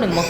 ನಿಮ್ಮ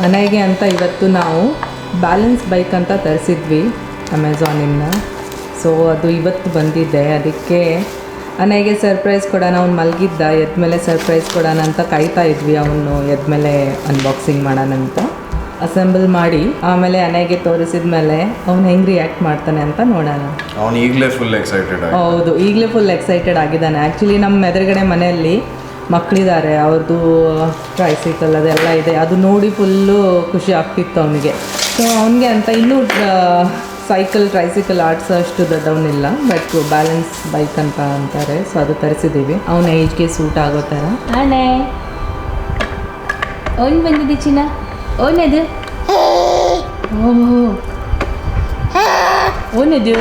ಅನೈಗೆ ಅಂತ ಇವತ್ತು ನಾವು ಬ್ಯಾಲೆನ್ಸ್ ಬೈಕ್ ಅಂತ ತರಿಸಿದ್ವಿ ಅಮೆಝಾನಿಂದ. ಸೊ ಅದು ಇವತ್ತು ಬಂದಿದೆ. ಅದಕ್ಕೆ ಅನೈಗೆ ಸರ್ಪ್ರೈಸ್ ಕೊಡೋಣ, ಅವ್ನು ಮಲಗಿದ್ದ, ಎದ್ಮೇಲೆ ಸರ್ಪ್ರೈಸ್ ಕೊಡೋಣ ಅಂತ ಕಾಯ್ತಾ ಇದ್ವಿ. ಅವನು ಎದ್ಮೇಲೆ ಅನ್ಬಾಕ್ಸಿಂಗ್ ಮಾಡೋಣ ಅಂತ ಅಸೆಂಬಲ್ ಮಾಡಿ ಆಮೇಲೆ ಅನೈಗೆ ತೋರಿಸಿದ ಮೇಲೆ ಅವ್ನು ಹೆಂಗೆ ರಿಯಾಕ್ಟ್ ಮಾಡ್ತಾನೆ ಅಂತ ನೋಡೋಣ. ಅವನು ಈಗಲೇ ಫುಲ್ ಎಕ್ಸೈಟೆಡ್. ಹೌದು, ಈಗಲೇ ಫುಲ್ ಎಕ್ಸೈಟೆಡ್ ಆಗಿದ್ದಾನೆ. ಆ್ಯಕ್ಚುಲಿ ನಮ್ಮ ಎದುರುಗಡೆ ಮನೆಯಲ್ಲಿ ಮಕ್ಕಳಿದ್ದಾರೆ, ಅವ್ರದ್ದು ಟ್ರೈಸೈಕಲ್ ಅದೆಲ್ಲ ಇದೆ. ಅದು ನೋಡಿ ಫುಲ್ಲು ಖುಷಿ ಆಗ್ತಿತ್ತು ಅವನಿಗೆ. ಸೊ ಅವನಿಗೆ ಅಂತ ಇನ್ನೂ ಟ್ರೈಸೈಕಲ್ ಆಡ್ಸೋ ಅಷ್ಟು ದೊಡ್ಡವನಿಲ್ಲ, ಬಟ್ ಬ್ಯಾಲೆನ್ಸ್ ಬೈಕ್ ಅಂತ ಅಂತಾರೆ. ಸೊ ಅದು ತರಿಸಿದ್ದೀವಿ ಅವನ ಏಜ್ಗೆ ಸೂಟ್ ಆಗೋ ಥರ. ಆಣೆ ಅವನು ಬಂದಿದ್ದೆ ಚಿನ್ನ, ಓನದು ಓನದು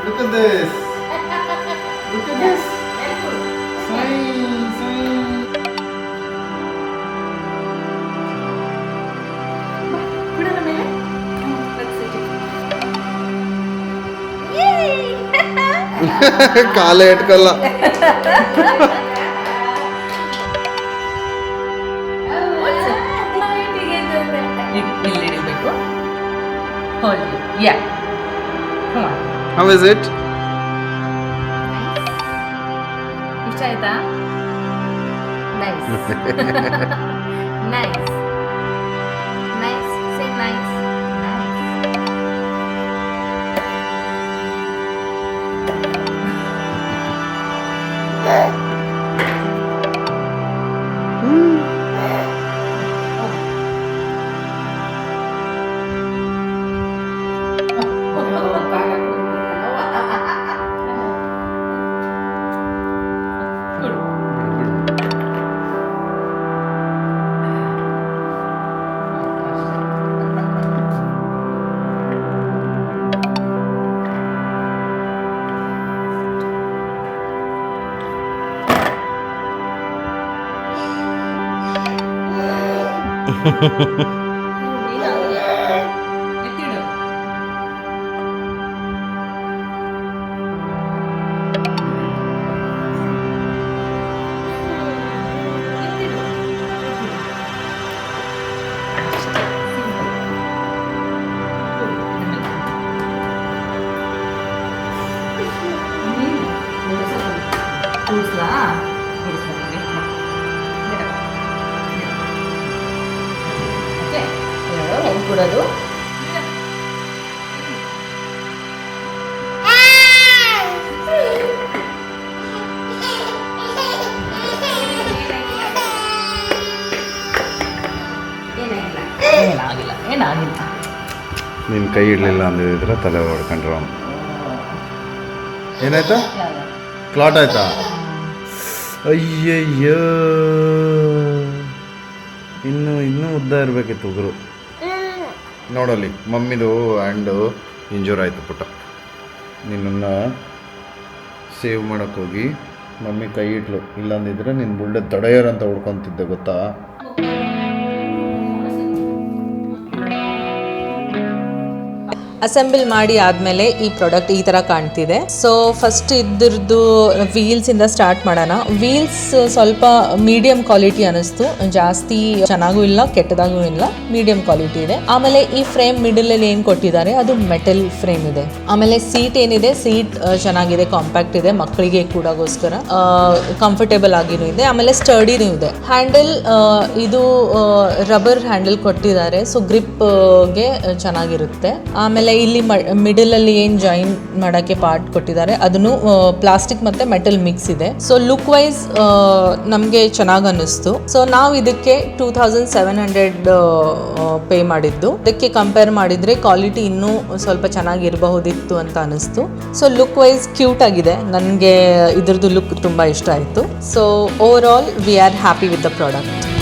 Look at this. Look at this. Sai. ಕಾಲೇ ಇಟ್ಕೊಲ್ಲ. How is it? ಇಷ್ಟ ಆಯ್ತಾ? ನೈಸ್ ನೈಸ್ ನೈಸ್ ಸೇ ನೈಸ್ ಕೊಡೋದು. ಏನಾಗಿಲ್ಲ. ನಿನ್ನ ಕೈ ಇಡಲಿಲ್ಲ ಅಂದಿದ್ರೆ ತಲೆ ಹೊಡ್ಕೊಂಡ್ರು ಅವನು. ಏನಾಯ್ತಾ? ಕ್ಲಾಟ್ ಆಯ್ತಾ? ಅಯ್ಯಯ್ಯೋ, ಇನ್ನೂ ಉದ್ದ ಇರಬೇಕಿತ್ತು ಉಗುರು. ನೋಡಲ್ಲಿ ಮಮ್ಮಿದು ಹ್ಯಾಂಡು ಇಂಜೂರ್ ಆಯಿತು ಪುಟ್ಟ. ನಿನ್ನನ್ನು ಸೇವ್ ಮಾಡೋಕ್ಕೋಗಿ ಮಮ್ಮಿ ಕೈ ಇಟ್ಲು, ಇಲ್ಲಾಂದಿದ್ರೆ ನೀನು ಬುಲ್ಡೆಟ್ ತಡೆಯರ್ ಅಂತ ಹುಡ್ಕೊತಿದ್ದೆ ಗೊತ್ತಾ. ಅಸೆಂಬಲ್ ಮಾಡಿ ಆದಮೇಲೆ ಈ ಪ್ರಾಡಕ್ಟ್ ಈ ಥರ ಕಾಣ್ತಿದೆ. ಸೊ ಫಸ್ಟ್ ಇದ್ರದ್ದು ವೀಲ್ಸಿಂದ ಸ್ಟಾರ್ಟ್ ಮಾಡೋಣ. ವೀಲ್ಸ್ ಸ್ವಲ್ಪ ಮೀಡಿಯಂ ಕ್ವಾಲಿಟಿ ಅನ್ನಿಸ್ತು, ಜಾಸ್ತಿ ಚೆನ್ನಾಗೂ ಇಲ್ಲ ಕೆಟ್ಟದಾಗೂ ಇಲ್ಲ, ಮೀಡಿಯಂ ಕ್ವಾಲಿಟಿ ಇದೆ. ಆಮೇಲೆ ಈ ಫ್ರೇಮ್ ಮಿಡಲಲ್ಲಿ ಏನು ಕೊಟ್ಟಿದ್ದಾರೆ ಅದು ಮೆಟಲ್ ಫ್ರೇಮ್ ಇದೆ. ಆಮೇಲೆ ಸೀಟ್ ಏನಿದೆ, ಸೀಟ್ ಚೆನ್ನಾಗಿದೆ, ಕಾಂಪ್ಯಾಕ್ಟ್ ಇದೆ, ಮಕ್ಕಳಿಗೆ ಕೂಡಗೋಸ್ಕರ ಕಂಫರ್ಟೇಬಲ್ ಆಗಿನೂ ಇದೆ. ಆಮೇಲೆ ಸ್ಟರ್ಡಿನೂ ಇದೆ. ಹ್ಯಾಂಡಲ್ ಇದು ರಬ್ಬರ್ ಹ್ಯಾಂಡಲ್ ಕೊಟ್ಟಿದ್ದಾರೆ, ಸೊ ಗ್ರಿಪ್ಗೆ ಚೆನ್ನಾಗಿರುತ್ತೆ. ಆಮೇಲೆ ಇಲ್ಲಿ ಮಿಡಲಲ್ಲಿ ಏನು ಜಾಯಿನ್ ಮಾಡೋಕ್ಕೆ ಪಾರ್ಟ್ ಕೊಟ್ಟಿದ್ದಾರೆ ಅದನ್ನು ಪ್ಲಾಸ್ಟಿಕ್ ಮತ್ತು ಮೆಟಲ್ ಮಿಕ್ಸ್ ಇದೆ. ಸೊ ಲುಕ್ ವೈಸ್ ನಮಗೆ ಚೆನ್ನಾಗಿ ಅನ್ನಿಸ್ತು. ಸೊ ನಾವು ಇದಕ್ಕೆ 2700 ಪೇ ಮಾಡಿದ್ದು. ಇದಕ್ಕೆ ಕಂಪೇರ್ ಮಾಡಿದರೆ ಕ್ವಾಲಿಟಿ ಇನ್ನೂ ಸ್ವಲ್ಪ ಚೆನ್ನಾಗಿರಬಹುದಿತ್ತು ಅಂತ ಅನ್ನಿಸ್ತು. ಸೊ ಲುಕ್ ವೈಸ್ ಕ್ಯೂಟ್ ಆಗಿದೆ, ನನಗೆ ಇದ್ರದ್ದು ಲುಕ್ ತುಂಬ ಇಷ್ಟ ಆಯಿತು. So over all we are happy with the product.